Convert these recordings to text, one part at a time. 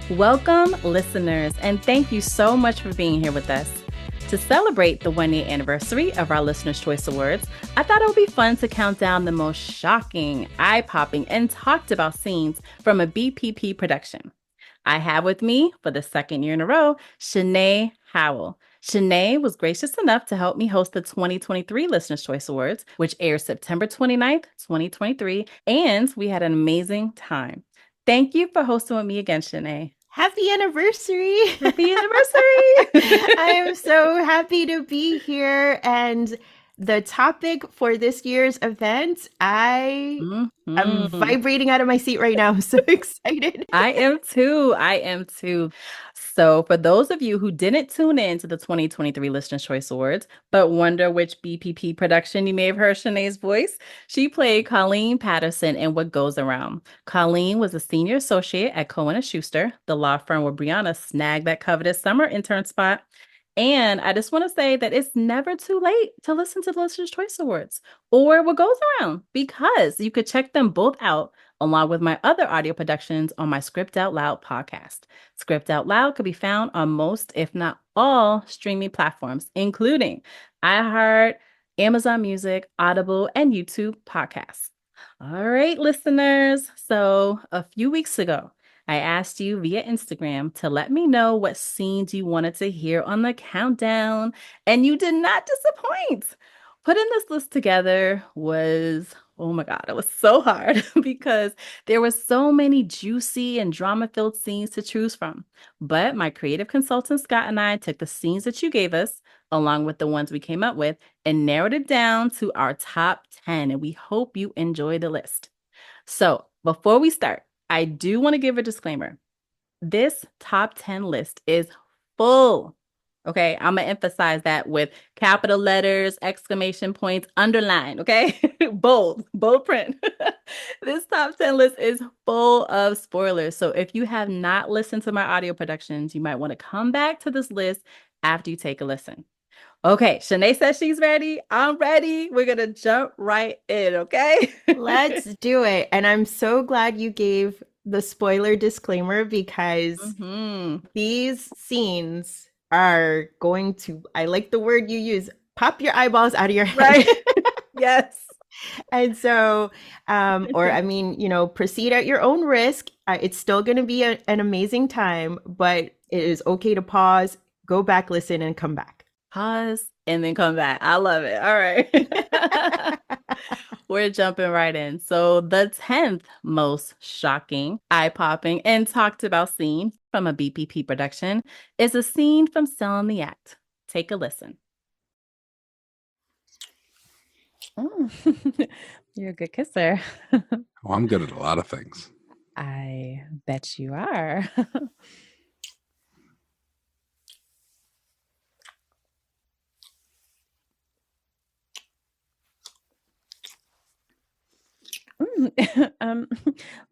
Welcome, listeners, and thank you so much for being here with us. To celebrate the 1-year anniversary of our Listener's Choice Awards, I thought it would be fun to count down the most shocking, eye-popping, and talked about scenes from a BPP production. I have with me, for the second year in a row, Shanay Howell. Shanay was gracious enough to help me host the 2023 Listener's Choice Awards, which aired September 29th, 2023, and we had an amazing time. Thank you for hosting with me again, Shanay. Happy anniversary. Happy anniversary. I am so happy to be here. And the topic for this year's event, I'm vibrating out of my seat right now. I'm so excited. I am too. So for those of you who didn't tune in to the 2023 Listener's Choice Awards, but wonder which BPP production you may have heard Shanay's voice, she played Colleen Patterson in What Goes Around. Colleen was a senior associate at Cohen & Schuster, the law firm where Brianna snagged that coveted summer intern spot. And I just want to say that it's never too late to listen to the Listener's Choice Awards or What Goes Around, because you could check them both out along with my other audio productions on my Script Out Loud podcast. Script Out Loud could be found on most, if not all, streaming platforms, including iHeart, Amazon Music, Audible, and YouTube podcasts. All right, listeners. So a few weeks ago, I asked you via Instagram to let me know what scenes you wanted to hear on the countdown, and you did not disappoint. Putting this list together was, oh my God, it was so hard because there were so many juicy and drama-filled scenes to choose from. But my creative consultant, Scott, and I took the scenes that you gave us, along with the ones we came up with, and narrowed it down to our top 10, and we hope you enjoy the list. So before we start, I do want to give a disclaimer. This top 10 list is full. Okay, I'm going to emphasize that with capital letters, exclamation points, underline, okay? bold print. This top 10 list is full of spoilers. So if you have not listened to my audio productions, you might want to come back to this list after you take a listen. Okay, Shanay says she's ready. I'm ready. We're going to jump right in, okay? Let's do it. And I'm so glad you gave the spoiler disclaimer, because these scenes are going to, I like the word you use, pop your eyeballs out of your head. Right. Yes. And so, proceed at your own risk. It's still going to be an amazing time, but it is okay to pause, go back, listen, and come back. Pause and then come back. I love it. All right. We're jumping right in. So the 10th most shocking, eye-popping, and talked about scene from a BPP production is a scene from Selling the Act. Take a listen. You're a good kisser. Oh, I'm good at a lot of things. I bet you are.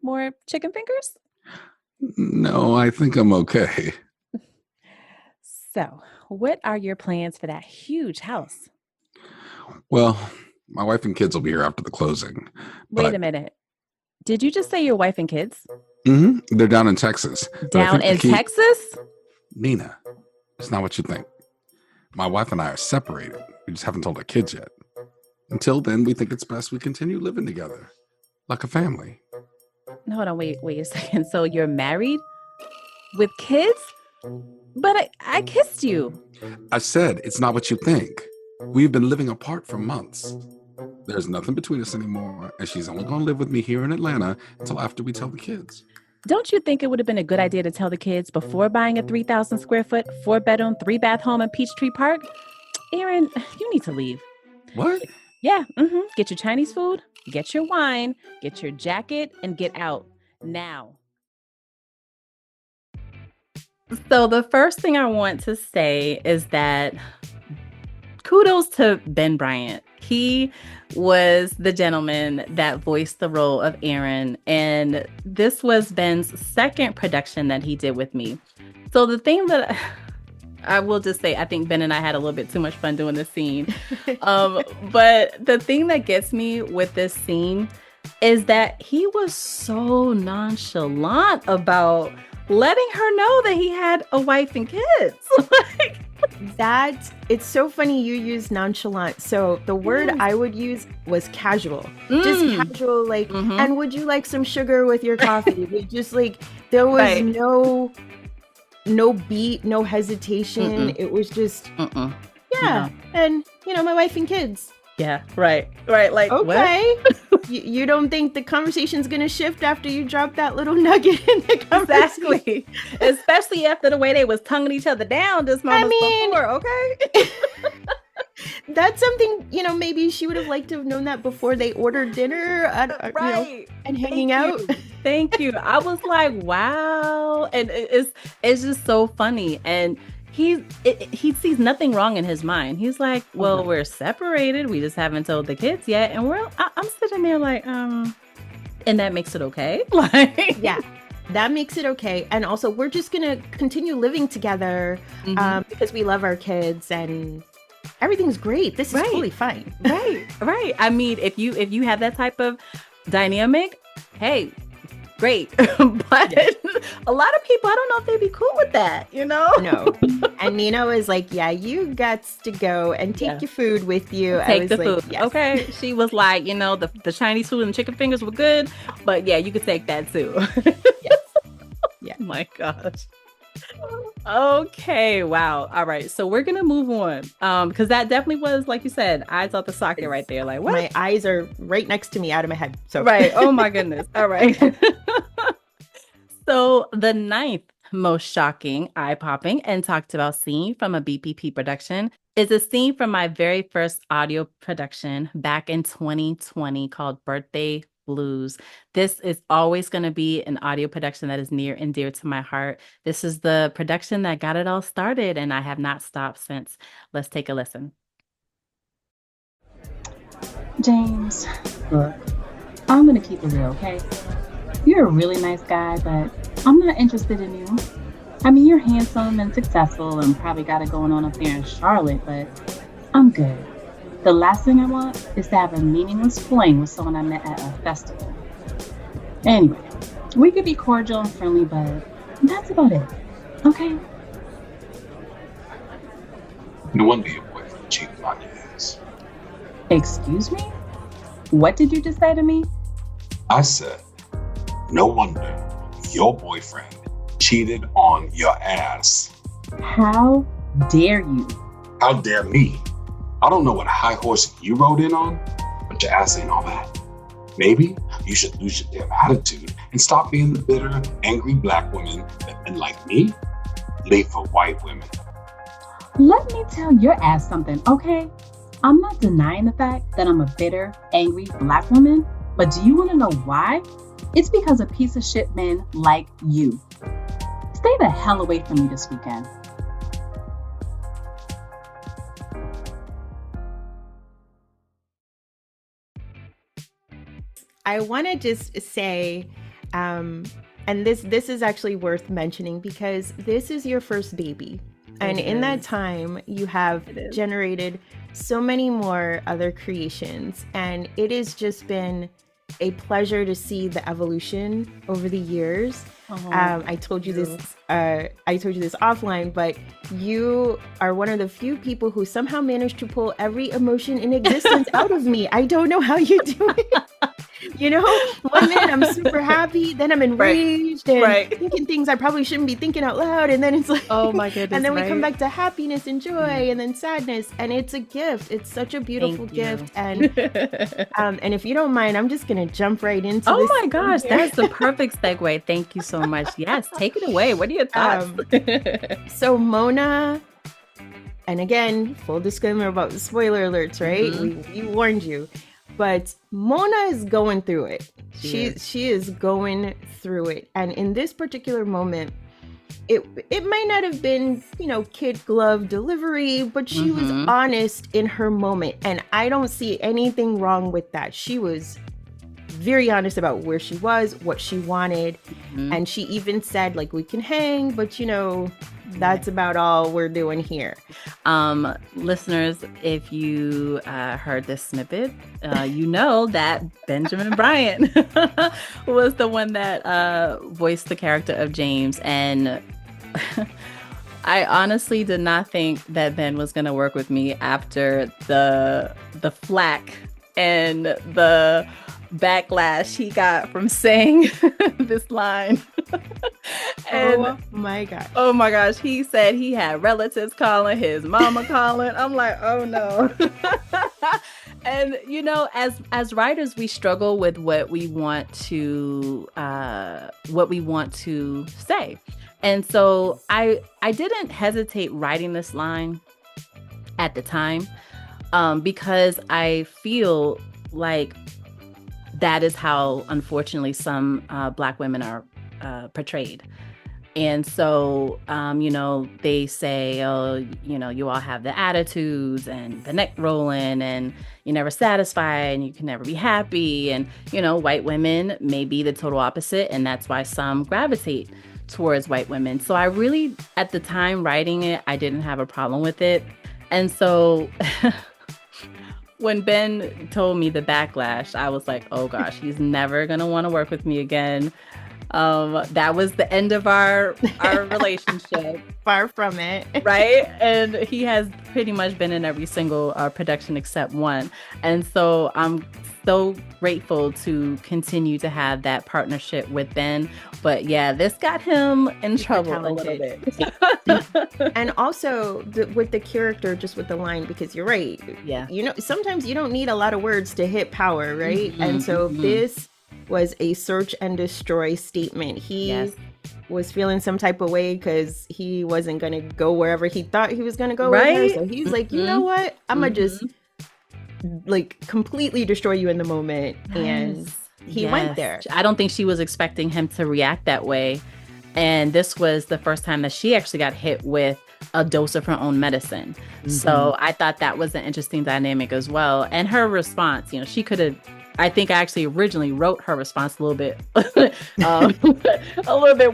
More chicken fingers? No, I think I'm okay. So, what are your plans for that huge house? Well, my wife and kids will be here after the closing. Wait a minute. Did you just say your wife and kids? Mm-hmm. They're down in Texas. Down in Texas? Nina, it's not what you think. My wife and I are separated. We just haven't told our kids yet. Until then, we think it's best we continue living together. Like a family. Hold on, wait a second. So you're married? With kids? But I kissed you. I said it's not what you think. We've been living apart for months. There's nothing between us anymore, and she's only going to live with me here in Atlanta until after we tell the kids. Don't you think it would have been a good idea to tell the kids before buying a 3,000 square foot, 4-bedroom, 3-bath home in Peachtree Park? Aaron, you need to leave. What? Yeah, Get your Chinese food, get your wine, get your jacket, and get out now. So the first thing I want to say is that kudos to Ben Bryant. He was the gentleman that voiced the role of Aaron, and this was Ben's second production that he did with me. So the thing that I will just say, I think Ben and I had a little bit too much fun doing this scene. But the thing that gets me with this scene is that he was so nonchalant about letting her know that he had a wife and kids. Like, It's so funny you use nonchalant. So the word I would use was casual. Just casual, like, and would you like some sugar with your coffee? Just like, there was no beat, no hesitation. It was just, yeah. And, my wife and kids. Yeah, right. Like, okay. You don't think the conversation's going to shift after you drop that little nugget in the conversation? Exactly. Especially after the way they was tonguing each other down just moments before, okay? That's something, maybe she would have liked to have known that before they ordered dinner and hanging out. Thank you. I was like, wow. And it's just so funny. And he sees nothing wrong in his mind. He's like, well, we're separated. We just haven't told the kids yet. And I'm sitting there like, and that makes it okay. Like, yeah, that makes it okay. And also, we're just going to continue living together because we love our kids and everything's great. This is totally fine. Right. I mean, if you have that type of dynamic, hey, great. But a lot of people, I don't know if they'd be cool with that, No. And Nina was like, yeah, you got to go and take your food with you. Take the food. Yes. Okay. She was like, the Chinese food and chicken fingers were good, but yeah, you could take that too. Yes. Yeah. Oh my gosh. Okay. Wow. All right. So we're going to move on. Because that definitely was, like you said, eyes out the socket right there. Like, what? My eyes are right next to me out of my head. So right. Oh my goodness. All right. So the ninth most shocking, eye-popping, and talked about scene from a BBP production is a scene from my very first audio production back in 2020 called Birthday Blues. This is always going to be an audio production that is near and dear to my heart. This is the production that got it all started, and I have not stopped since. Let's take a listen. James, look, I'm going to keep it real, okay? You're a really nice guy, but I'm not interested in you. I mean, you're handsome and successful and probably got it going on up there in Charlotte, but I'm good. The last thing I want is to have a meaningless fling with someone I met at a festival. Anyway, we could be cordial and friendly, but that's about it, okay? No wonder your boyfriend cheated on your ass. Excuse me? What did you just say to me? I said, no wonder your boyfriend cheated on your ass. How dare you? How dare me? I don't know what high horse you rode in on, but your ass ain't all that. Maybe you should lose your damn attitude and stop being the bitter, angry black woman that men like me leave for white women. Let me tell your ass something, okay? I'm not denying the fact that I'm a bitter, angry black woman, but do you want to know why? It's because of piece of shit men like you. Stay the hell away from me this weekend. I want to just say, and this is actually worth mentioning because this is your first baby. And in that time, you have generated so many more other creations. And it has just been a pleasure to see the evolution over the years. I told you this offline, but you are one of the few people who somehow managed to pull every emotion in existence out of me. I don't know how you do it. You know, 1 minute I'm super happy, then I'm enraged and thinking things I probably shouldn't be thinking out loud, and then it's like, oh my goodness, and then we come back to happiness and joy, and then sadness, and it's a gift. It's such a beautiful gift, and if you don't mind, I'm just gonna jump right into. Oh my gosh, that's the perfect segue. Thank you so much. Yes, take it away. What are your thoughts? So Mona, and again, full disclaimer about spoiler alerts, right? We warned you. But Mona is going through it. She is going through it. And in this particular moment, it might not have been, kid glove delivery, but she was honest in her moment. And I don't see anything wrong with that. She was very honest about where she was, what she wanted. And she even said, like, we can hang, but, That's about all we're doing here. Listeners, if you heard this snippet, you know that Benjamin Bryant was the one that voiced the character of James. And I honestly did not think that Ben was going to work with me after the flack and the backlash he got from saying this line. And oh my gosh. Oh my gosh, he said he had relatives calling, his mama calling. I'm like, oh no. And you know, as writers, we struggle with what we want to say. And so I didn't hesitate writing this line at the time, because I feel like that is how, unfortunately, some Black women are portrayed. And so, you know, they say, oh, you know, you all have the attitudes and the neck rolling and you're never satisfied and you can never be happy. And, you know, white women may be the total opposite. And that's why some gravitate towards white women. So I really, at the time writing it, I didn't have a problem with it. And so when Ben told me the backlash, I was like, oh gosh, he's never going to want to work with me again. That was the end of our relationship. Far from it. Right? And he has pretty much been in every single production except one. And so I'm so grateful to continue to have that partnership with Ben. But yeah, this got him in trouble a little bit. And also with the character, just with the line, because you're right. Yeah. You know, sometimes you don't need a lot of words to hit power, right? Mm-hmm, and so this was a search and destroy statement. He was feeling some type of way because he wasn't going to go wherever he thought he was going to go. Right. With her. So he's like, you know what? I'm going to just like completely destroy you in the moment. And he went there. I don't think she was expecting him to react that way. And this was the first time that she actually got hit with a dose of her own medicine. So I thought that was an interesting dynamic as well. And her response, you know, she could have, I think I actually originally wrote her response a little bit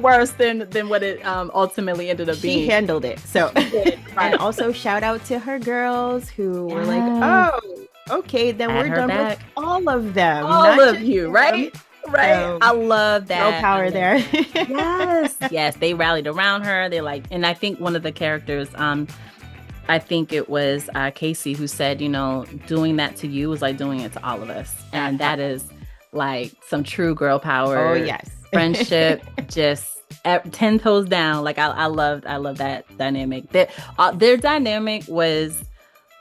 worse than what it ultimately ended up being. She handled it. So and also shout out to her girls who were like, oh, okay, then we're done with all of them. All of you, right? Right. I love that. No power there. Yes, they rallied around her. They're like, and I think one of the characters, I think it was Casey who said, you know, doing that to you was like doing it to all of us. And that is like some true girl power. Oh, yes. Friendship, just 10 toes down. Like I love that dynamic. Their dynamic was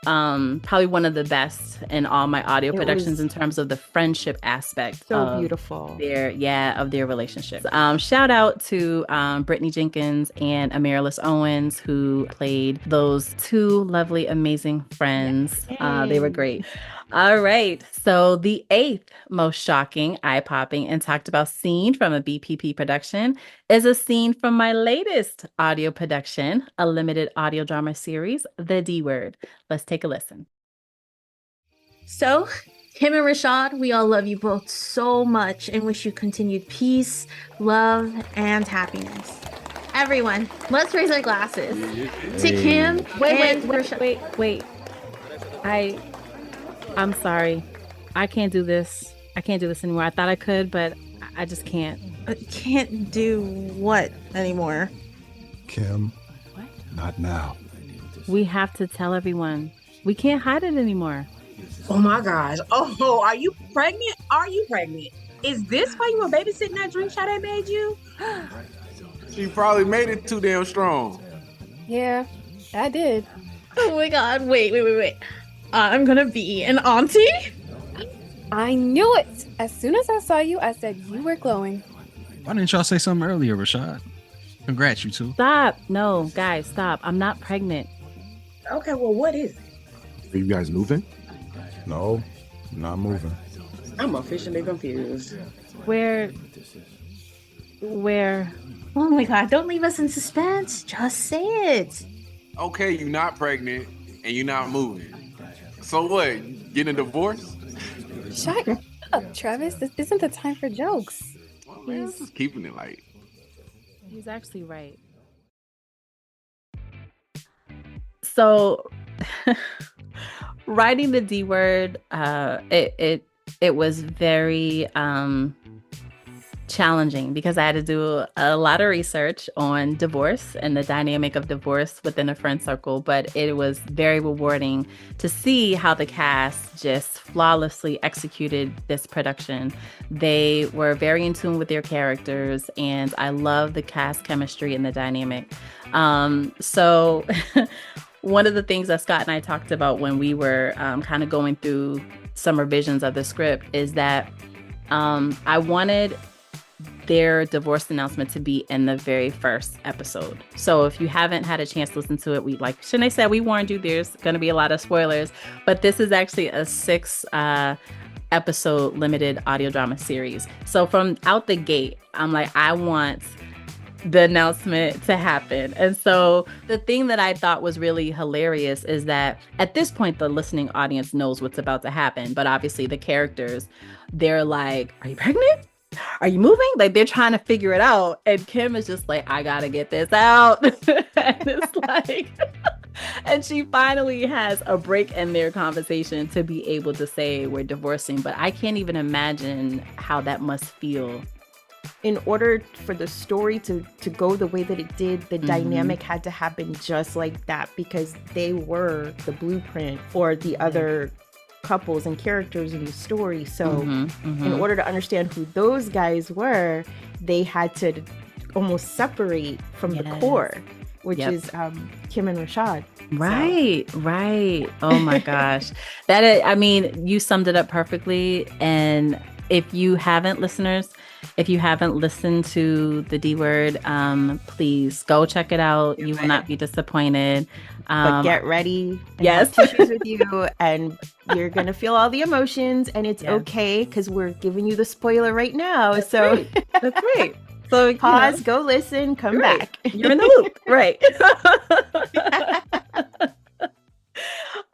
probably one of the best in all my audio productions in terms of the friendship aspect. So beautiful. Of their relationship. Shout out to Brittany Jenkins and Amaryllis Owens, who played those two lovely, amazing friends. They were great. All right. So the 8th most shocking, eye-popping, and talked about scene from a BPP production is a scene from my latest audio production, a limited audio drama series, The D Word. Let's take a listen. So, Kim and Rashad, we all love you both so much and wish you continued peace, love, and happiness. Everyone, let's raise our glasses. To Kim Wait. I'm sorry. I can't do this. I can't do this anymore. I thought I could, but I just can't. Can't do what anymore? Kim, what? Not now. We have to tell everyone. We can't hide it anymore. Oh my gosh. Oh, are you pregnant? Are you pregnant? Is this why you were babysitting that drink shot I made you? She probably made it too damn strong. Yeah, I did. Oh my God. Wait. I'm gonna be an auntie? I knew it. As soon as I saw you, I said you were glowing. Why didn't y'all say something earlier, Rashad? Congrats, you two. Stop. No, guys, stop. I'm not pregnant. Okay, well, what is it? Are you guys moving? No, I'm not moving. I'm officially confused. Where? Oh my God, don't leave us in suspense. Just say it. Okay, you're not pregnant and you're not moving. So what? Getting a divorce? Shut up, Travis. This isn't the time for jokes. Well, man, just keeping it light. He's actually right. So writing the D word, it was very challenging because I had to do a lot of research on divorce and the dynamic of divorce within a friend circle, but it was very rewarding to see how the cast just flawlessly executed this production. They were very in tune with their characters, and I love the cast chemistry and the dynamic. So one of the things that Scott and I talked about when we were kind of going through some revisions of the script is that I wanted their divorce announcement to be in the very first episode. So if you haven't had a chance to listen to it, we, like Shanay said, we warned you, there's going to be a lot of spoilers, but this is actually a 6 episode limited audio drama series. So from out the gate, I'm like, I want the announcement to happen. And so the thing that I thought was really hilarious is that at this point, the listening audience knows what's about to happen. But obviously the characters, they're like, are you pregnant? Are you moving? Like, they're trying to figure it out. And Kim is just like, I gotta get this out. And it's like, and she finally has a break in their conversation to be able to say we're divorcing. But I can't even imagine how that must feel. In order for the story to go the way that it did, the dynamic had to happen just like that, because they were the blueprint for the other couples and characters in the story. So in order to understand who those guys were, they had to almost separate from the core, which is Kim and Rashad. Right, right. Oh my gosh. I mean, you summed it up perfectly. And if you haven't, listeners, if you haven't listened to the D word, please go check it out. You will not be disappointed. But get ready. Yes. Tissues with you, and you're going to feel all the emotions, and it's okay because we're giving you the spoiler right now. That's so right. That's right. So pause, go listen, come back. You're in the loop. Right.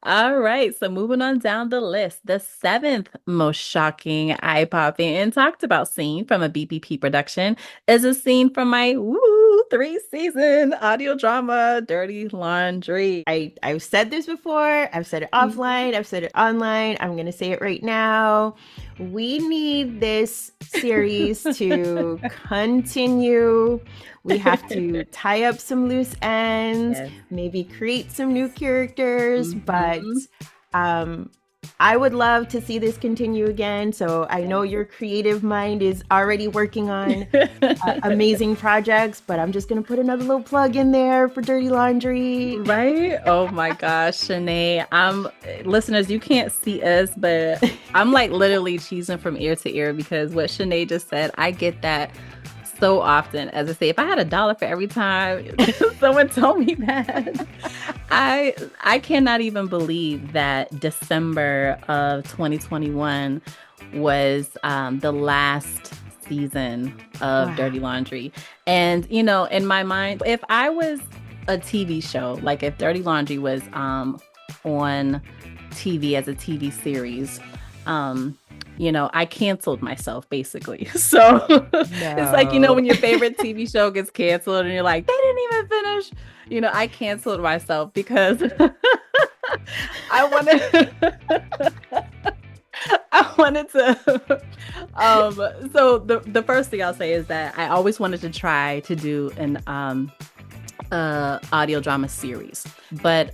All right, so moving on down the list, the 7th most shocking, eye-popping, and talked about scene from a BBP production is a scene from my 3-season audio drama, Dirty Laundry. I've said this before, I've said it offline, I've said it online, I'm going to say it right now. We need this series to continue. We have to tie up some loose ends, maybe create some new characters, but I would love to see this continue again. So I know your creative mind is already working on amazing projects, but I'm just going to put another little plug in there for Dirty Laundry. Right? Oh my gosh, Shanay. Listeners, you can't see us, but I'm like literally cheesing from ear to ear because what Shanay just said, I get that so often. As I say, if I had $1 for every time someone told me that, I cannot even believe that December of 2021 was the last season of Dirty Laundry. And, you know, in my mind, if I was a TV show, like if Dirty Laundry was on TV as a TV series, you know, I canceled myself basically. So it's like, you know, when your favorite TV show gets canceled and you're like, they didn't even finish. You know, I canceled myself because I wanted to. So the first thing I'll say is that I always wanted to try to do an audio drama series, but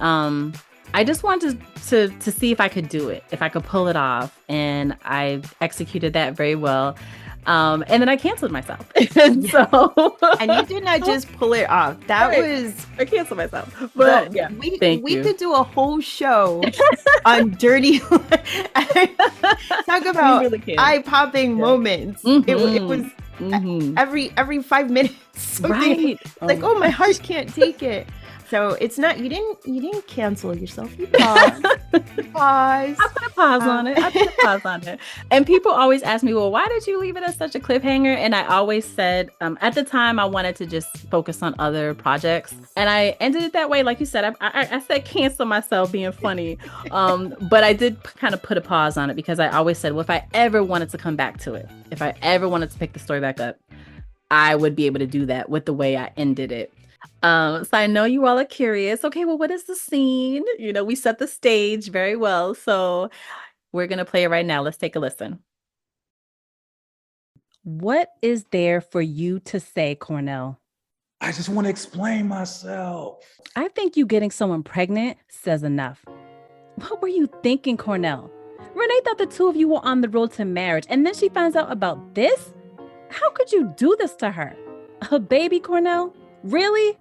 I just wanted to see if I could do it, if I could pull it off, and I executed that very well. And then I canceled myself. And you did not just pull it off. I canceled myself. But yeah, we could do a whole show on Dirty. Talk about really eye-popping moments. It was every 5 minutes. Right. Like, oh, my heart can't take it. So it's not, you didn't cancel yourself. You paused. I put a pause on it. And people always ask me, well, why did you leave it as such a cliffhanger? And I always said, at the time I wanted to just focus on other projects. And I ended it that way. Like you said, I said cancel myself being funny. But I did kind of put a pause on it because I always said, well, if I ever wanted to come back to it, if I ever wanted to pick the story back up, I would be able to do that with the way I ended it. So I know you all are curious. Okay, well, what is the scene? We set the stage very well. So we're going to play it right now. Let's take a listen. What is there for you to say, Cornell? I just want to explain myself. I think you getting someone pregnant says enough. What were you thinking, Cornell? Renee thought the two of you were on the road to marriage, and then she finds out about this? How could you do this to her? A baby, Cornell? Really?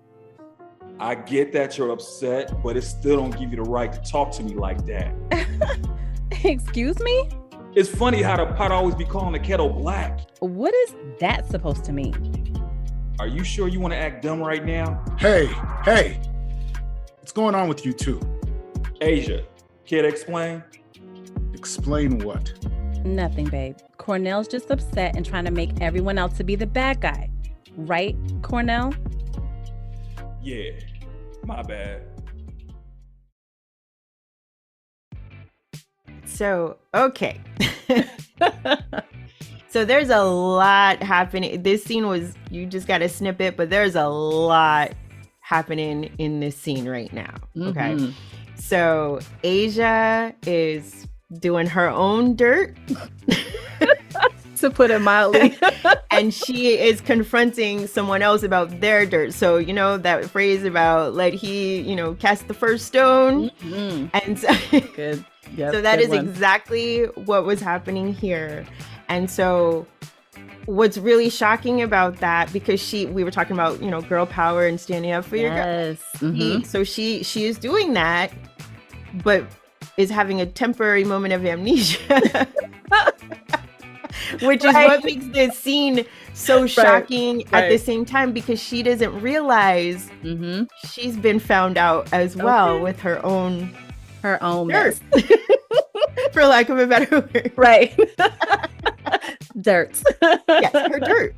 I get that you're upset, but it still don't give you the right to talk to me like that. Excuse me? It's funny how the pot always be calling the kettle black. What is that supposed to mean? Are you sure you want to act dumb right now? Hey, what's going on with you two? Asia, care to explain? Explain what? Nothing, babe. Cornell's just upset and trying to make everyone else to be the bad guy. Right, Cornell? Yeah, my bad. So, okay. So there's a lot happening. This scene was, you just got a snippet, but there's a lot happening in this scene right now. Okay. Mm-hmm. So Asia is doing her own dirt. To put it mildly. And she is confronting someone else about their dirt. So, that phrase about let he, cast the first stone. Mm-hmm. And so, Good. Yep, so that good is one. exactly what was happening here. And so what's really shocking about that, because we were talking about, girl power and standing up for your girl. Yes. Mm-hmm. So she is doing that, but is having a temporary moment of amnesia. Which is what makes this scene so shocking at the same time, because she doesn't realize she's been found out as well with her own dirt, for lack of a better word. Right. Dirt. Yes, her dirt.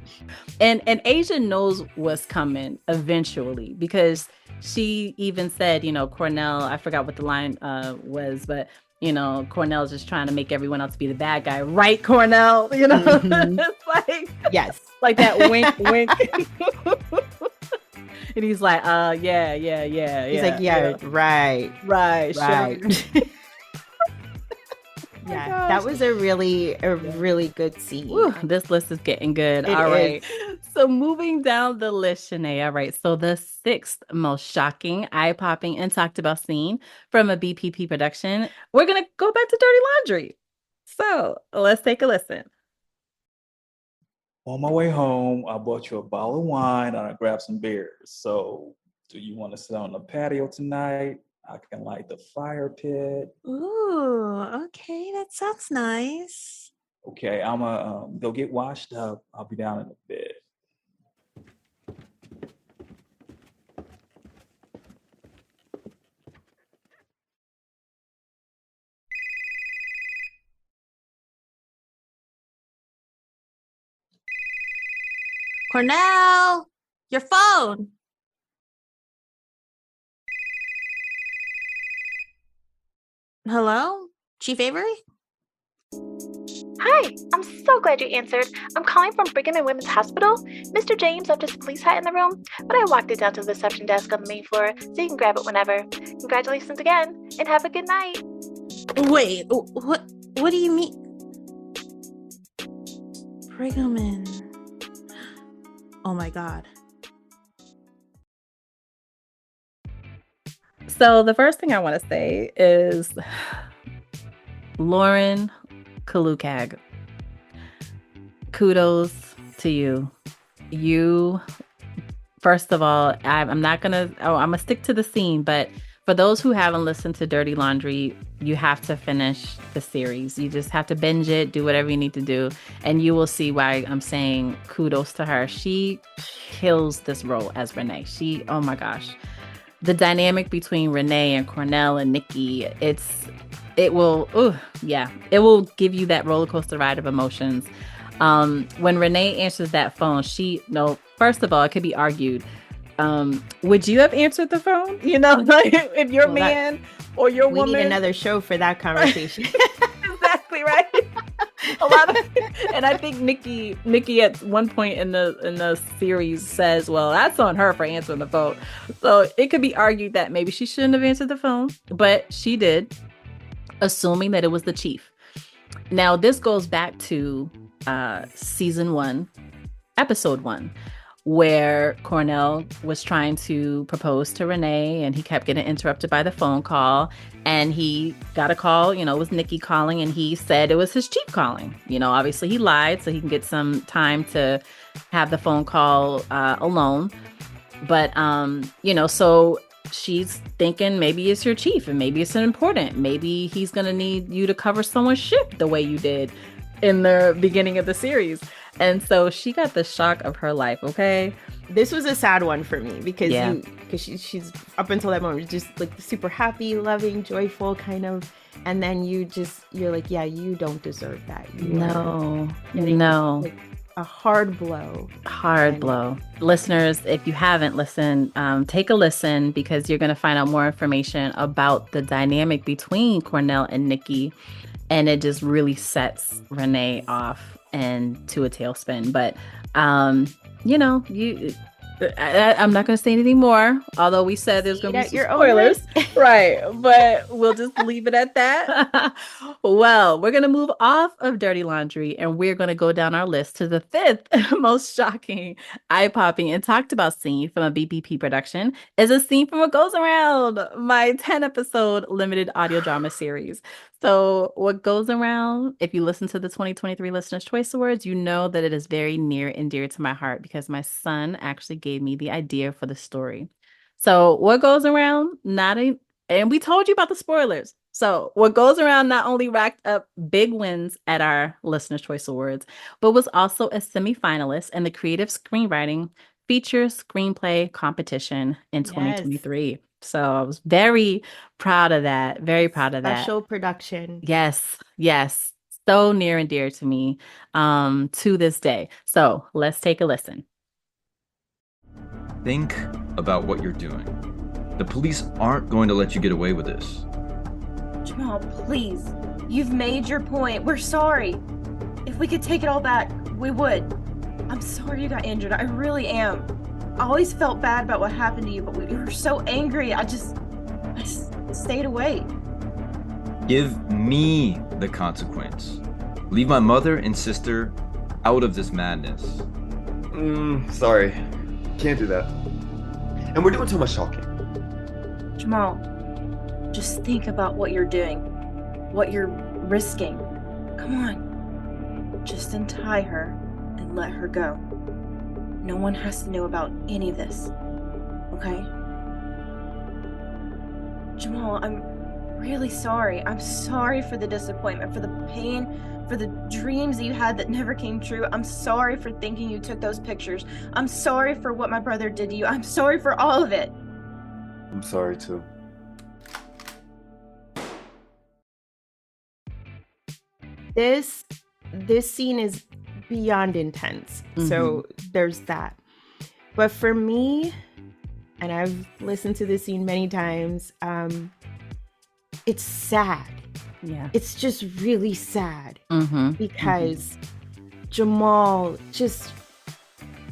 And Asia knows what's coming eventually, because she even said, Cornell, I forgot what the line was, but Cornell's just trying to make everyone else be the bad guy. Right, Cornell? It's like, yes, like that wink, wink. And he's like, yeah. He's like, right. Sure. Yeah, that was a really good scene. Whew, this list is getting good. All right. So moving down the list, Shanay. All right. So the sixth most shocking, eye-popping, and talked about scene from a BPP production. We're going to go back to Dirty Laundry. So let's take a listen. On my way home, I bought you a bottle of wine and I grabbed some beers. So do you want to sit on the patio tonight? I can light the fire pit. Ooh, okay, that sounds nice. Okay, I'm gonna go get washed up. I'll be down in a bit. Cornell, your phone. Hello, Chief Avery? Hi, I'm so glad you answered. I'm calling from Brigham and Women's Hospital. Mr. James left his police hat in the room, but I walked it down to the reception desk on the main floor, so you can grab it whenever. Congratulations again, and have a good night. Wait, what do you mean? Brigham and... Oh my God. So the first thing I want to say is Lauren Kalukag. Kudos to you. You, first of all, I'm gonna stick to the scene, but for those who haven't listened to Dirty Laundry, you have to finish the series. You just have to binge it, do whatever you need to do, and you will see why I'm saying kudos to her. She kills this role as Renee. Oh my gosh. The dynamic between Renee and Cornell and Nikki, it will give you that roller coaster ride of emotions. When Renee answers that phone, first of all, it could be argued. Would you have answered the phone? Like if your man or your woman. We need another show for that conversation. Exactly, right? a lot of, and I think Nikki at one point in the series says, well, that's on her for answering the phone. So it could be argued that maybe she shouldn't have answered the phone, but she did, assuming that it was the chief. Now this goes back to season 1, episode 1, where Cornell was trying to propose to Renee and he kept getting interrupted by the phone call, and he got a call, it was Nikki calling, and he said it was his chief calling. Obviously he lied so he can get some time to have the phone call alone. But, so she's thinking maybe it's your chief and maybe it's important. Maybe he's going to need you to cover someone's shift the way you did in the beginning of the series. And so she got the shock of her life, okay? This was a sad one for me because she's up until that moment just like super happy, loving, joyful kind of. And then you're like, yeah, you don't deserve that. No. Like a hard blow. Blow. Listeners, if you haven't listened, take a listen because you're going to find out more information about the dynamic between Cornell and Nikki. And it just really sets Renee off and to a tailspin. But, I'm not going to say anything more, although we said there's going to be some spoilers. Right. But we'll just leave it at that. Well, we're going to move off of Dirty Laundry and we're going to go down our list to the 5th most shocking, eye-popping, and talked about scene from a BBP production is a scene from What Goes Around, my 10-episode limited audio drama series. So What Goes Around, if you listen to the 2023 Listener's Choice Awards, you know that it is very near and dear to my heart because my son actually gave me the idea for the story. So What Goes Around, and we told you about the spoilers. So What Goes Around not only racked up big wins at our Listener's Choice Awards, but was also a semi-finalist in the Creative Screenwriting Feature Screenplay Competition in 2023. So I was very proud of that. Very proud of that. Special production. Yes. So near and dear to me to this day. So let's take a listen. Think about what you're doing. The police aren't going to let you get away with this. Jamal, please. You've made your point. We're sorry. If we could take it all back, we would. I'm sorry you got injured. I really am. I always felt bad about what happened to you, but we were so angry. I just stayed away. Give me the consequence. Leave my mother and sister out of this madness. Sorry. Can't do that. And we're doing too much talking. Jamal, just think about what you're doing, what you're risking. Come on. Just untie her and let her go. No one has to know about any of this, okay? Jamal, I'm really sorry. I'm sorry for the disappointment, for the pain, for the dreams that you had that never came true. I'm sorry for thinking you took those pictures. I'm sorry for what my brother did to you. I'm sorry for all of it. I'm sorry too. This scene is beyond intense. So there's that. But for me, and I've listened to this scene many times, it's sad. Yeah. It's just really sad because Jamal just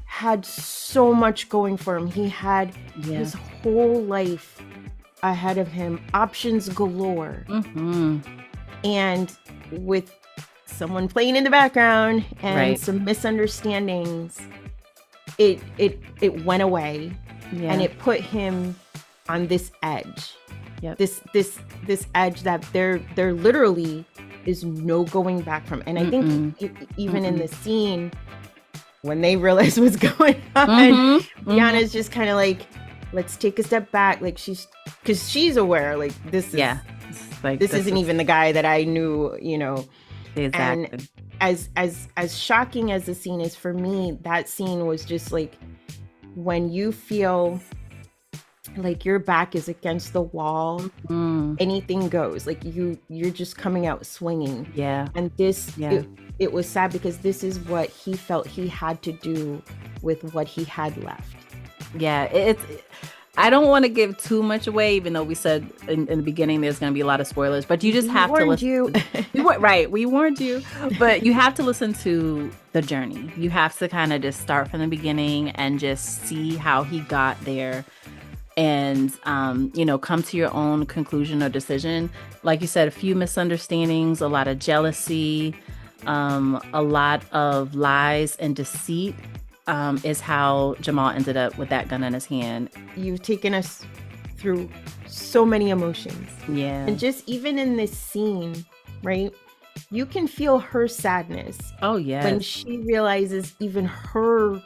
had so much going for him. He had his whole life ahead of him, options galore. And with someone playing in the background and some misunderstandings, it went away and it put him on this edge. This edge that there literally is no going back from. And I think even in the scene when they realize what's going on, Brianna's just kind of like, let's take a step back. Like because she's aware, like this is this isn't even the guy that I knew, Exactly. And as shocking as the scene is for me, that scene was just like when you feel like your back is against the wall, anything goes. Like you're just coming out swinging. And this it was sad because this is what he felt he had to do with what he had left. I don't want to give too much away, even though we said in the beginning there's going to be a lot of spoilers, but you just have to listen. Right, we warned you, but you have to listen to the journey. You have to kind of just start from the beginning and just see how he got there, and come to your own conclusion or decision. Like you said, a few misunderstandings, a lot of jealousy, a lot of lies and deceit. Is how Jamal ended up with that gun in his hand. You've taken us through so many emotions. Yeah. And just even in this scene, right? You can feel her sadness. Oh, yeah. When she realizes even her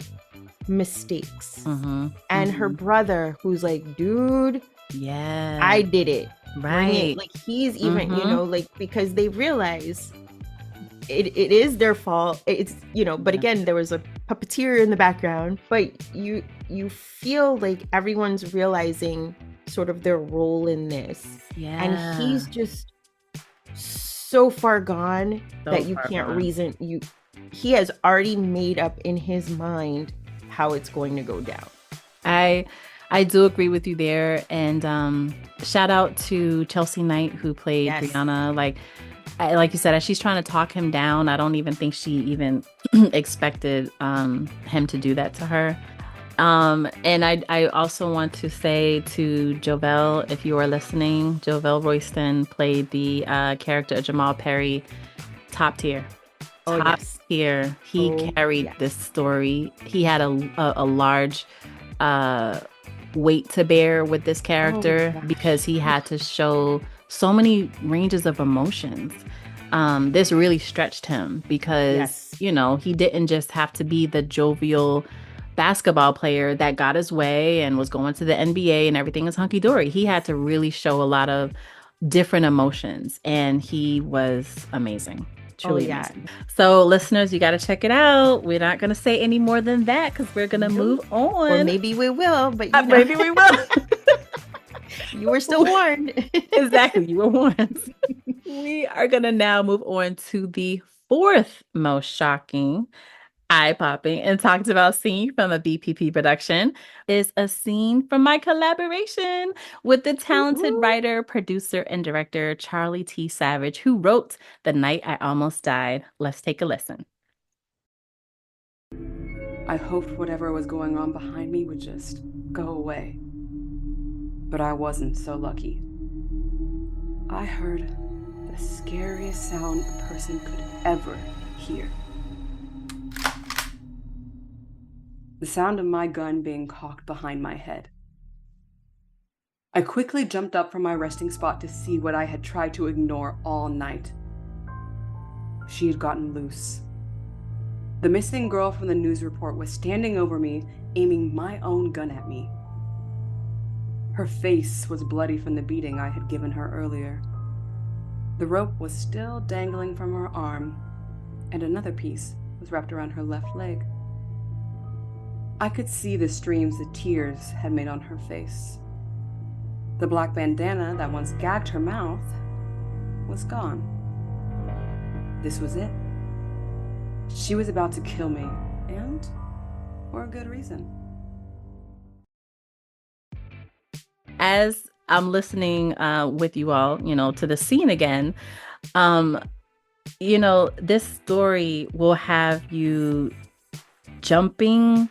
mistakes. And her brother, who's like, dude, yeah, I did it. Right. Bring it. Like he's even, because they realize it is their fault. It's, but again, there was a puppeteer in the background, but you feel like everyone's realizing sort of their role in this. Yeah. And he's just so far gone that you can't reason. He has already made up in his mind how it's going to go down. I do agree with you there. And shout out to Chelsea Knight, who played Brianna. Like you said, as she's trying to talk him down, I don't even think she even expected him to do that to her. And I also want to say to Jovel, if you are listening, Jovel Royston played the character of Jamal Perry. Top tier. Top tier. He carried this story. He had a large weight to bear with this character because he had to show so many ranges of emotions. This really stretched him because, he didn't just have to be the jovial basketball player that got his way and was going to the NBA and everything is hunky-dory. He had to really show a lot of different emotions, and he was amazing. Truly amazing. So listeners, you got to check it out. We're not going to say any more than that because we're going to move on. Or maybe we will, but maybe we will. You were still warned. Exactly. You were warned. We are going to now move on to the fourth most shocking, eye-popping, and talked about scene from a BPP production. Is a scene from my collaboration with the talented writer, producer, and director Charlie T. Savage, who wrote The Night I Almost Died. Let's take a listen. I hoped whatever was going on behind me would just go away. But I wasn't so lucky. I heard the scariest sound a person could ever hear. The sound of my gun being cocked behind my head. I quickly jumped up from my resting spot to see what I had tried to ignore all night. She had gotten loose. The missing girl from the news report was standing over me, aiming my own gun at me. Her face was bloody from the beating I had given her earlier. The rope was still dangling from her arm, and another piece was wrapped around her left leg. I could see the streams the tears had made on her face. The black bandana that once gagged her mouth was gone. This was it. She was about to kill me, and for a good reason. As I'm listening with you all, to the scene again, this story will have you jumping,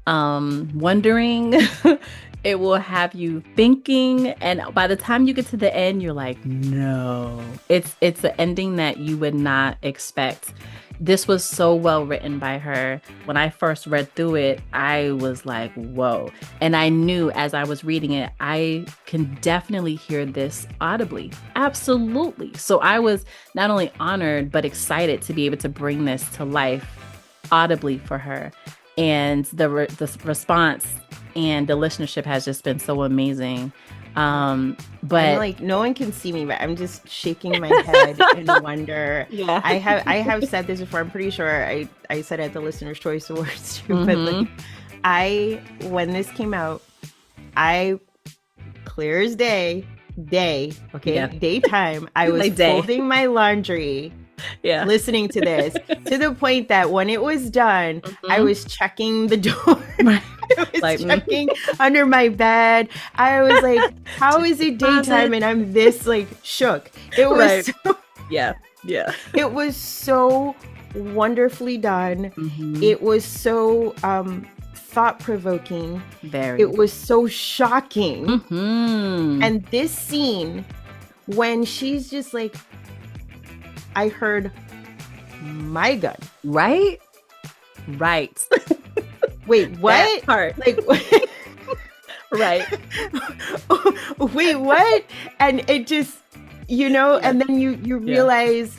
wondering. It will have you thinking, and by the time you get to the end, you're like, no. It's an ending that you would not expect. This was so well written by her. When I first read through it, I was like, whoa. And I knew as I was reading it, I can definitely hear this audibly. Absolutely. So I was not only honored, but excited to be able to bring this to life audibly for her. And the response and the listenership has just been so amazing. But no one can see me, but I'm just shaking my head in wonder. Yeah. I have said this before. I'm pretty sure I said it at the Listener's Choice Awards too. But when this came out, I clear as day, daytime. I was folding my laundry. Yeah. Listening to this to the point that when it was done, I was checking the door I was checking under my bed. I was like, how is it daytime and I'm this like shook? It was so, yeah. It was so wonderfully done. It was so thought-provoking. Very. It was so shocking. And this scene, when she's just like, I heard my gun. Right. Wait, what? That part. Like, right. Wait, what? And it just, and then you realize,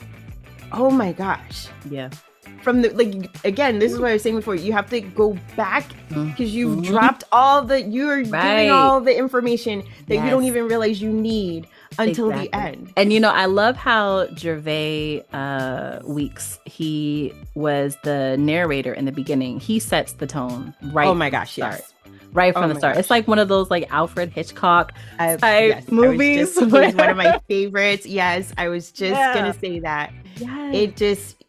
oh my gosh. Yeah. From the, like, again, this is what I was saying before. You have to go back because you've dropped you're giving all the information that you don't even realize you need until the end. And I love how Gervais Weeks, he was the narrator in the beginning. He sets the tone right. Oh my gosh, yes. Right from the start. It's like one of those like Alfred Hitchcock type movies. He's one of my favorites. Yes, I was just gonna say that. Yes. It just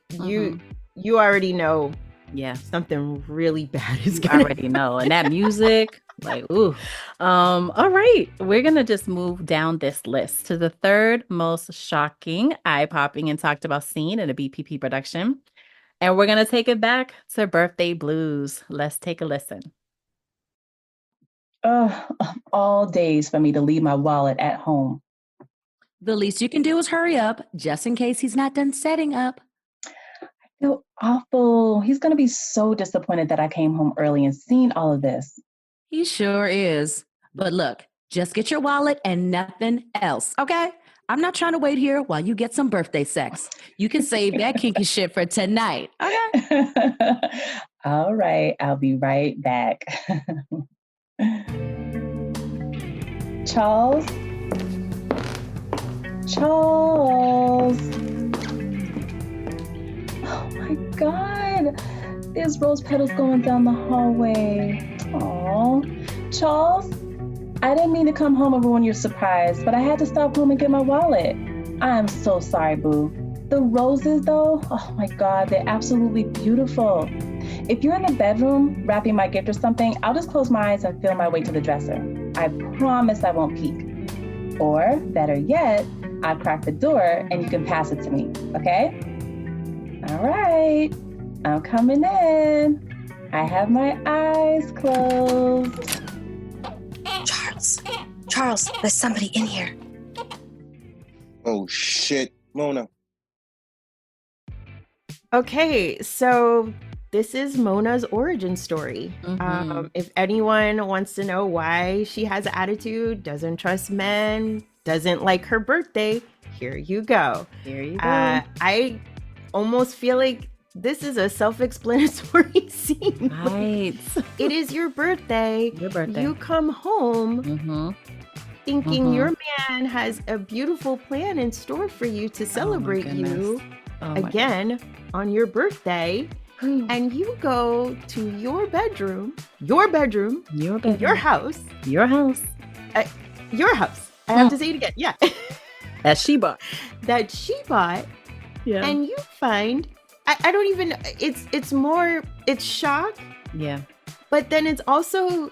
you already know. Yeah, something really bad is going. I already know, and that music, like, ooh. All right, we're gonna just move down this list to the third most shocking, eye-popping, and talked about scene in a BPP production, and we're gonna take it back to Birthday Blues. Let's take a listen. All days for me to leave my wallet at home. The least you can do is hurry up, just in case he's not done setting up. I feel awful. He's going to be so disappointed that I came home early and seen all of this. He sure is. But look, just get your wallet and nothing else, okay? I'm not trying to wait here while you get some birthday sex. You can save that kinky shit for tonight, okay? All right, I'll be right back. Charles? Oh my God, there's rose petals going down the hallway. Aw, Charles, I didn't mean to come home and ruin your surprise, but I had to stop home and get my wallet. I am so sorry, boo. The roses though, oh my God, they're absolutely beautiful. If you're in the bedroom wrapping my gift or something, I'll just close my eyes and feel my way to the dresser. I promise I won't peek. Or better yet, I'll crack the door and you can pass it to me, okay? All right, I'm coming in. I have my eyes closed. Charles, there's somebody in here. Oh shit, Mona. Okay, so this is Mona's origin story. If anyone wants to know why she has attitude, doesn't trust men, doesn't like her birthday, here you go. Here you go. I almost feel like this is a self-explanatory scene. Right. It is your birthday. Your birthday. You come home thinking your man has a beautiful plan in store for you to celebrate you again on your birthday. And you go to your bedroom, your house. I have to say it again. Yeah. That she bought. Yeah. And you find, I don't even, it's shock. Yeah. But then it's also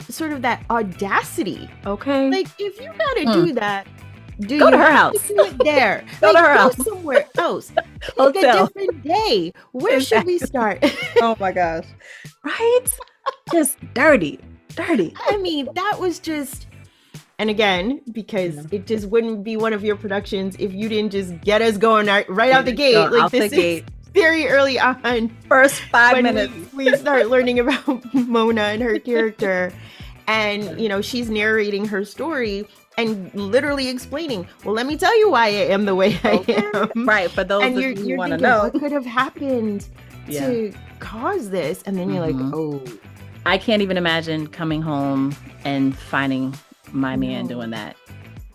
sort of that audacity. Okay. Like, if you gotta do that, go to her house. Do it there. Go to her house. Somewhere else. Hotel. Like a different day. Where should we start? Oh my gosh. Right? Just dirty. I mean, that was just, and again, because it just wouldn't be one of your productions if you didn't just get us going right out the gate. Like, this is very early on. First 5 minutes. We start learning about Mona and her character. And, she's narrating her story and literally explaining, well, let me tell you why I am the way I am. Right. For those and of you want to thinking, know. What could have happened to cause this? And then you're like, oh. I can't even imagine coming home and finding my man doing that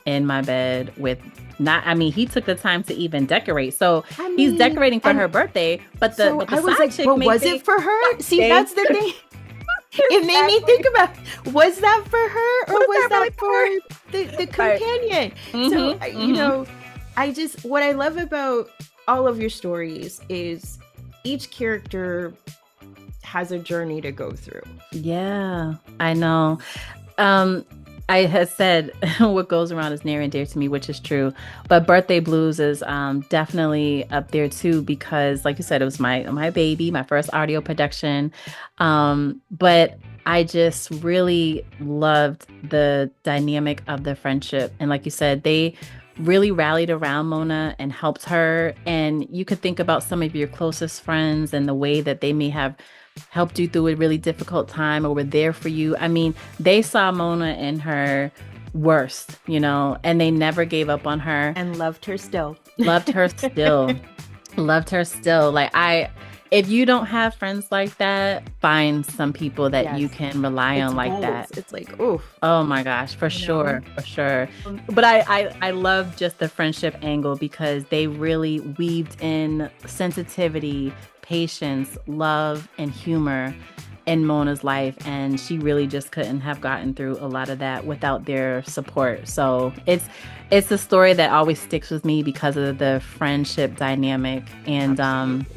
in my bed with he took the time to even decorate. So he's decorating for her birthday, but the I was like, chick but was it for her? See, that's the thing. It made me think about, was that for her or was that for the companion? So, what I love about all of your stories is each character has a journey to go through. Yeah, I know. I had said what goes around is near and dear to me, which is true. But Birthday Blues is definitely up there too, because like you said, it was my baby, my first audio production. But I just really loved the dynamic of the friendship. And like you said, they really rallied around Mona and helped her. And you could think about some of your closest friends and the way that they may have helped you through a really difficult time or were there for you. I mean, they saw Mona in her worst, and they never gave up on her. And loved her still. Loved her still. Loved her still. If you don't have friends like that, find some people that you can rely on like that. It's like, oof. Oh my gosh, for sure. But I love just the friendship angle because they really weaved in sensitivity, patience, love, and humor in Mona's life. And she really just couldn't have gotten through a lot of that without their support. So it's a story that always sticks with me because of the friendship dynamic. And,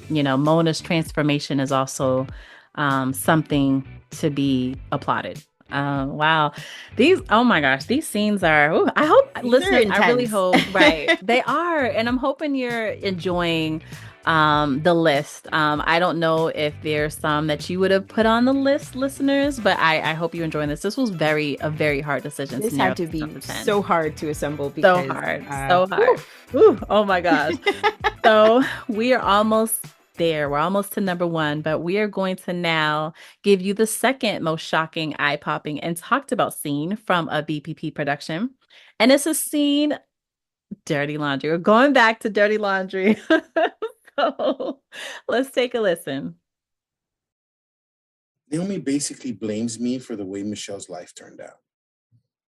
Mona's transformation is also something to be applauded. Wow. Oh my gosh, these scenes are, I hope, listeners, I really hope, right. They are. And I'm hoping you're enjoying the list. I don't know if there's some that you would have put on the list, listeners, but I hope you're enjoying this. This was a very hard decision. This had to be so hard to assemble because so hard. Ooh, oh my gosh. So we are almost there. We're almost to number 1, but we are going to now give you the second most shocking, eye-popping, and talked about scene from a BPP production. And it's a scene, Dirty Laundry. We're going back to Dirty Laundry. So let's take a listen. Naomi basically blames me for the way Michelle's life turned out.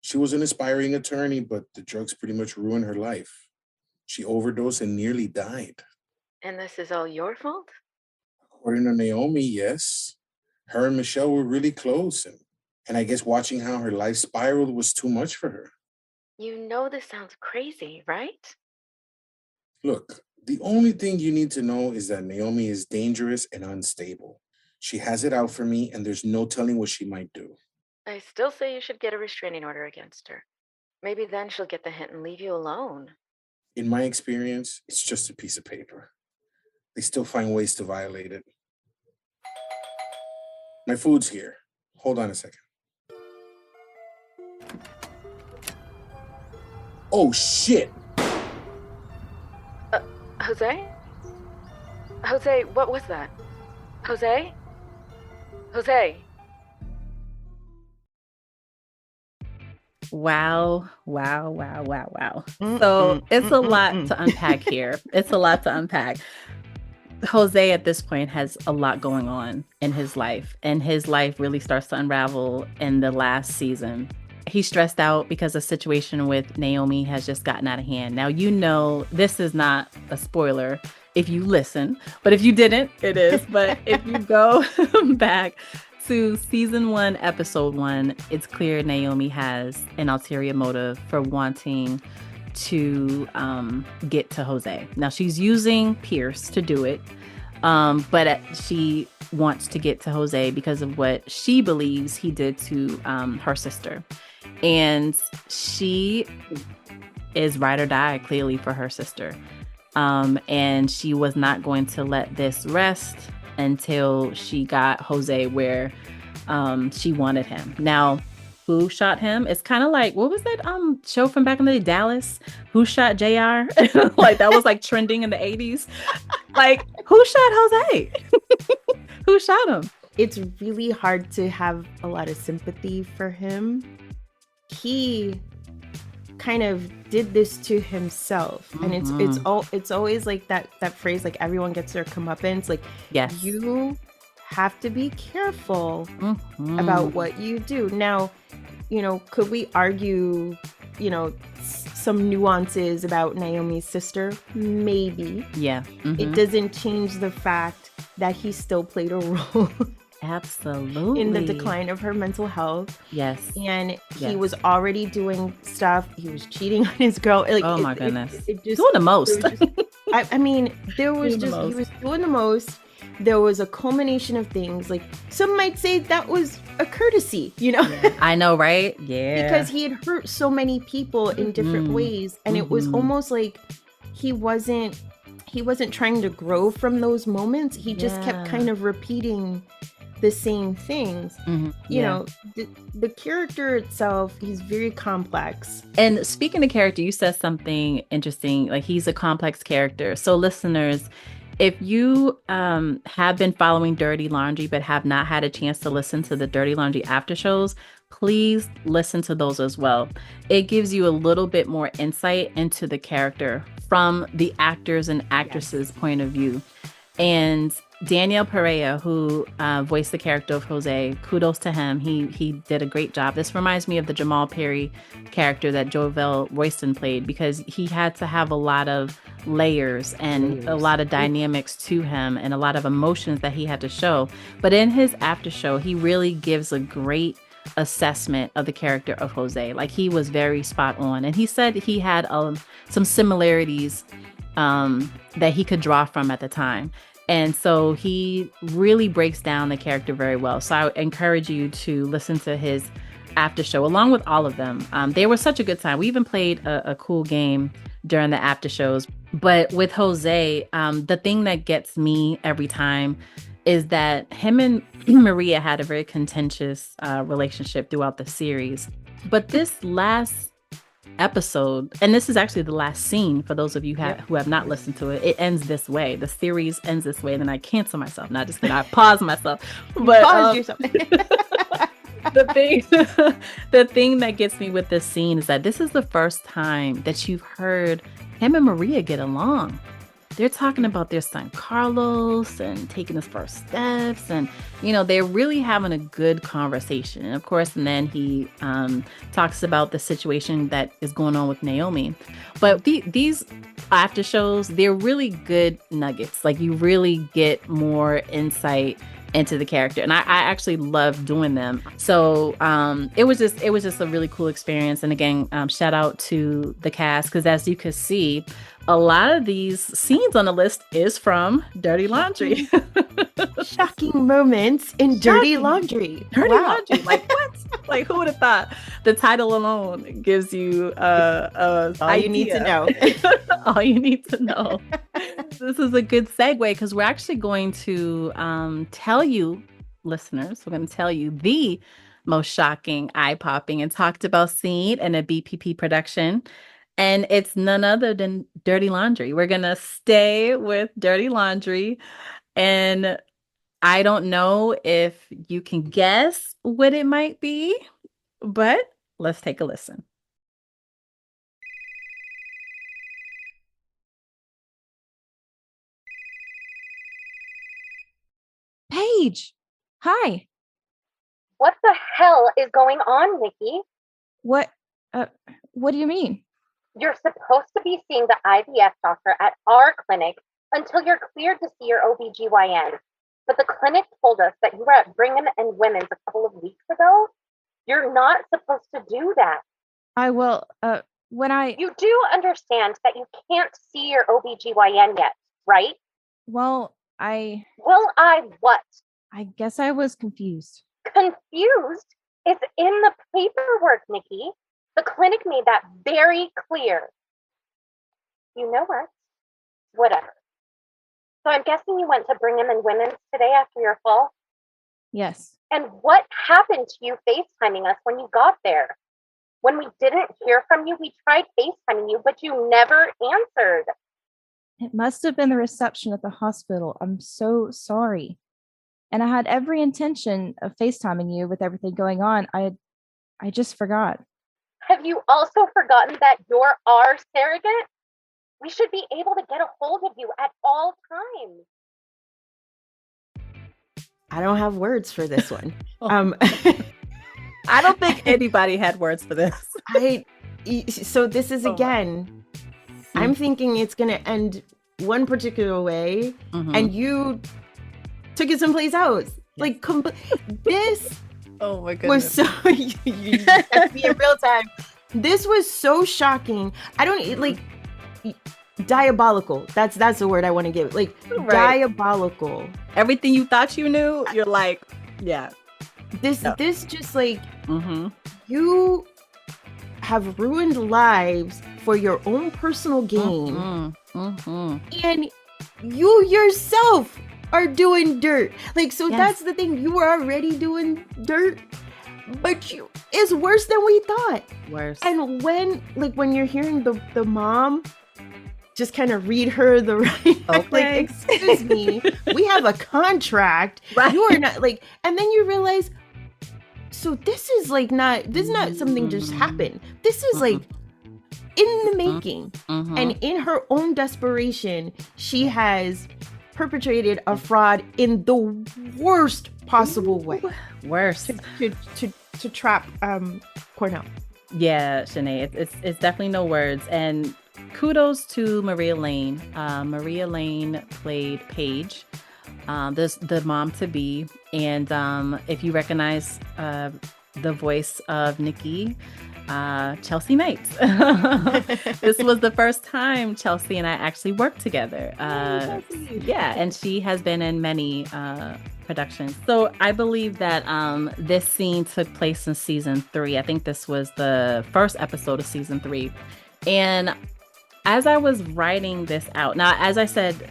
She was an aspiring attorney, but the drugs pretty much ruined her life. She overdosed and nearly died. And this is all your fault? According to Naomi, yes. Her and Michelle were really close, and I guess watching how her life spiraled was too much for her. You know this sounds crazy, right? Look, the only thing you need to know is that Naomi is dangerous and unstable. She has it out for me, and there's no telling what she might do. I still say you should get a restraining order against her. Maybe then she'll get the hint and leave you alone. In my experience, it's just a piece of paper. They still find ways to violate it. My food's here. Hold on a second. Oh, shit! Jose? Jose, what was that? Jose? Jose? Wow. So it's a lot to unpack here. It's a lot to unpack. Jose at this point has a lot going on in his life, and his life really starts to unravel in the last season. He's stressed out because the situation with Naomi has just gotten out of hand. Now, this is not a spoiler if you listen, but if you didn't, it is. But if you go back to season 1, episode 1, it's clear Naomi has an ulterior motive for wanting to get to Jose. Now, she's using Pierce to do it, but she wants to get to Jose because of what she believes he did to her sister. And she is ride or die, clearly, for her sister. And she was not going to let this rest until she got Jose where she wanted him. Now, who shot him? It's kind of like, what was that show from back in the day, Dallas? Who shot JR? Like, that was like trending in the 80s. Like, who shot Jose? Who shot him? It's really hard to have a lot of sympathy for him. He kind of did this to himself, and it's always like that phrase, like, everyone gets their comeuppance. Like, yes, you have to be careful about what you do. Now, could we argue, some nuances about Naomi's sister? Maybe. Yeah. It doesn't change the fact that he still played a role. Absolutely. In the decline of her mental health. Yes. And he was already doing stuff. He was cheating on his girl. Like, oh my goodness. It just, doing the most. I mean, he was doing the most. there was a culmination of things. Like, some might say that was a courtesy, you know? I know, right? Yeah. Because he had hurt so many people in different ways. And it was almost like he wasn't trying to grow from those moments. He just kept kind of repeating the same things. You know, the character itself, he's very complex. And speaking of character, you said something interesting, like he's a complex character. So listeners, if you have been following Dirty Laundry but have not had a chance to listen to the Dirty Laundry after shows, please listen to those as well. It gives you a little bit more insight into the character from the actors and actresses' point of view. And Daniel Pereira, who voiced the character of Jose, kudos to him. He did a great job. This reminds me of the Jamal Perry character that Jovel Royston played, because he had to have a lot of layers and a lot of dynamics to him and a lot of emotions that he had to show. But in his after show, he really gives a great assessment of the character of Jose. Like, he was very spot on. And he said he had some similarities that he could draw from at the time. And so he really breaks down the character very well. So I encourage you to listen to his after show along with all of them. They were such a good time. We even played a cool game during the after shows. But with Jose, the thing that gets me every time is that him and Maria had a very contentious relationship throughout the series. But this last episode, and this is actually the last scene for those of you who have not listened to it, it ends this way. The series ends this way, and then I cancel myself. Not just kidding, I pause myself. But Pause yourself. the thing that gets me with this scene is that this is the first time that you've heard him and Maria get along. They're talking about their son Carlos and taking his first steps, and you know, they're really having a good conversation. And of course, and then he talks about the situation that is going on with Naomi. But these after shows, they're really good nuggets. Like, you really get more insight into the character, and I actually love doing them. So it was just a really cool experience. And again, shout out to the cast, because as you could see, a lot of these scenes on the list is from Dirty Laundry. Shocking moments in Dirty Laundry. Dirty Laundry. Like, what? Like, who would have thought? The title alone gives you all you need to know. All you need to know. This is a good segue, because we're actually going to tell you, listeners, we're going to tell you the most shocking, eye-popping, and talked about scene in a BPP production. And it's none other than Dirty Laundry. We're going to stay with Dirty Laundry. And I don't know if you can guess what it might be, but let's take a listen. Paige, hi. What the hell is going on, Nikki? What do you mean? You're supposed to be seeing the IVF doctor at our clinic until you're cleared to see your OBGYN. But the clinic told us that you were at Brigham and Women's a couple of weeks ago. You're not supposed to do that. I will, You do understand that you can't see your OBGYN yet, right? Well, Will I what? I guess I was confused. Confused? It's in the paperwork, Nikki. The clinic made that very clear. You know what? Whatever. So I'm guessing you went to Brigham and Women's today after your fall? Yes. And what happened to you FaceTiming us when you got there? When we didn't hear from you, we tried FaceTiming you, but you never answered. It must have been the reception at the hospital. I'm so sorry. And I had every intention of FaceTiming you with everything going on. I just forgot. Have you also forgotten that you're our surrogate? We should be able to get a hold of you at all times. I don't have words for this one. I don't think anybody had words for this. So this is, again, I'm thinking it's going to end one particular way, and you took it someplace else. Like, this oh my goodness. was so, you have to be in real time. This was so shocking. I don't, like, diabolical. That's the word I want to give. Like Right. diabolical. Everything you thought you knew, you're like, yeah. This just like Mm-hmm. you have ruined lives for your own personal gain, Mm-hmm. and you yourself are doing dirt. Like, so Yes. that's the thing. You were already doing dirt, but it's worse than we thought. Worse. And when you're hearing the mom just kind of read her the right, like, Okay. excuse me, we have a contract. Right. You are not like, and then you realize, so this is not something just happened. This is like in the making. Mhm. And in her own desperation, she has perpetrated a fraud in the worst possible way. Worse. To trap Cornell. Yeah, Shanay, it's definitely no words. And kudos to Maria Lane. Maria Lane played Paige, the mom to be. And if you recognize the voice of Nikki, Chelsea Knight. This was the first time Chelsea and I actually worked together. Yeah, and she has been in many productions. So I believe that this scene took place in season 3. I think this was the first episode of season 3. And as I was writing this out, now, as I said,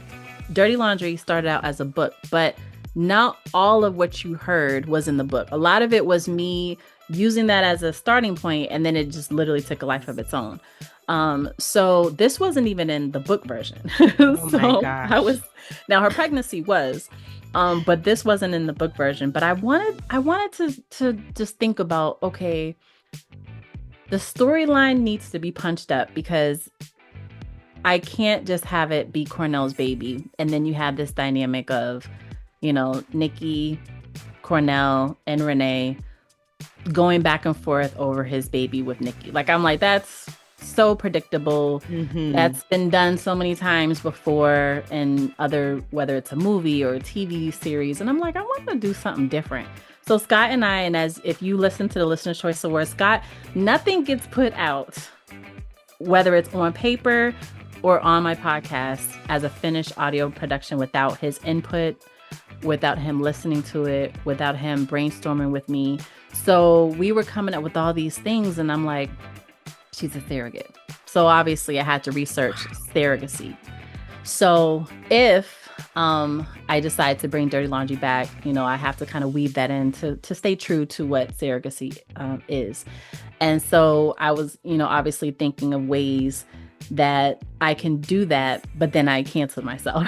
Dirty Laundry started out as a book, but not all of what you heard was in the book. A lot of it was me using that as a starting point, and then it just literally took a life of its own. So this wasn't even in the book version. Oh my gosh. Now her pregnancy was, but this wasn't in the book version. But I wanted to just think about, okay, the storyline needs to be punched up, because I can't just have it be Cornell's baby. And then you have this dynamic of, Nikki, Cornell, and Renee going back and forth over his baby with Nikki. Like, I'm like, that's so predictable. Mhm. That's been done so many times before in whether it's a movie or a TV series. And I'm like, I want to do something different. So Scott and I, and as if you listen to the Listener's Choice Awards, Scott, nothing gets put out, whether it's on paper or on my podcast, as a finished audio production without his input, without him listening to it, without him brainstorming with me. So we were coming up with all these things, and I'm like, she's a surrogate. So obviously I had to research surrogacy. So if I decide to bring Dirty Laundry back, I have to kind of weave that in to stay true to what surrogacy is. And so I was, obviously thinking of ways that I can do that, but then I canceled myself.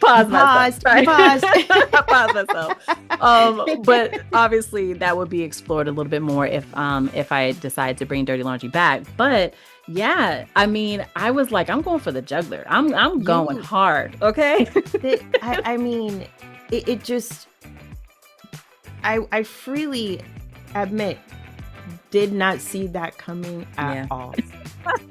Pause myself. Right? Pause myself. But obviously that would be explored a little bit more if I decide to bring Dirty Laundry back. But yeah, I mean, I was like, I'm going for the juggler. I'm going hard. Okay. I mean, it just, I freely admit, did not see that coming at all.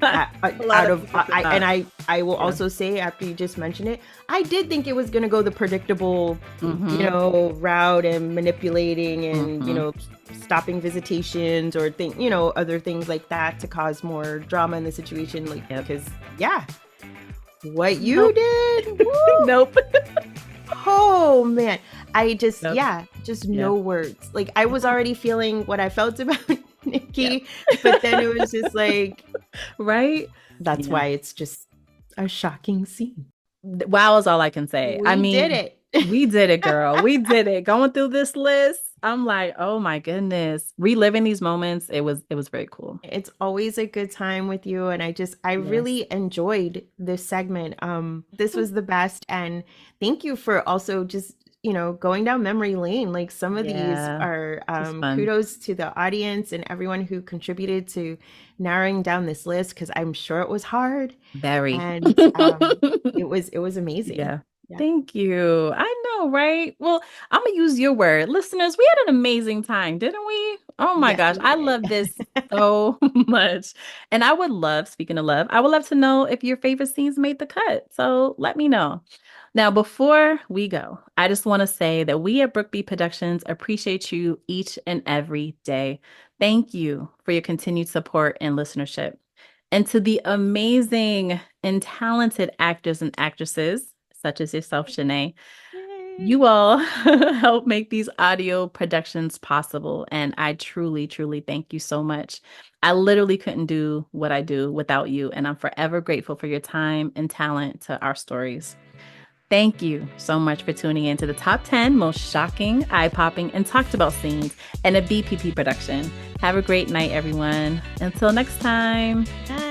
I will also say, after you just mentioned it, I did think it was going to go the predictable, route, and manipulating and, stopping visitations or other things like that to cause more drama in the situation. Like, because what you did, nope. Oh man, I just no words. Like, I was already feeling what I felt about Nikki, but then it was just like, right? That's why it's just a shocking scene. Wow is all I can say. We did it. We did it, girl. We did it. Going through this list, I'm like, oh my goodness. Reliving these moments, it was very cool. It's always a good time with you, and I really enjoyed this segment. This was the best, and thank you for also just going down memory lane. Like, some of these are kudos to the audience and everyone who contributed to narrowing down this list, because I'm sure it was hard. Very. And it was amazing. Yeah. Thank you. I know, right? Well, I'm gonna use your word. Listeners, we had an amazing time, didn't we? Oh my gosh, I love this so much. And I would love, speaking of love, I would love to know if your favorite scenes made the cut. So let me know. Now, before we go, I just want to say that we at Brooke B Productions appreciate you each and every day. Thank you for your continued support and listenership. And to the amazing and talented actors and actresses, such as yourself, Shanay, you all help make these audio productions possible. And I truly, truly thank you so much. I literally couldn't do what I do without you. And I'm forever grateful for your time and talent to our stories. Thank you so much for tuning in to the top 10 most shocking, eye-popping, and talked about scenes in a BPP production. Have a great night, everyone. Until next time. Bye.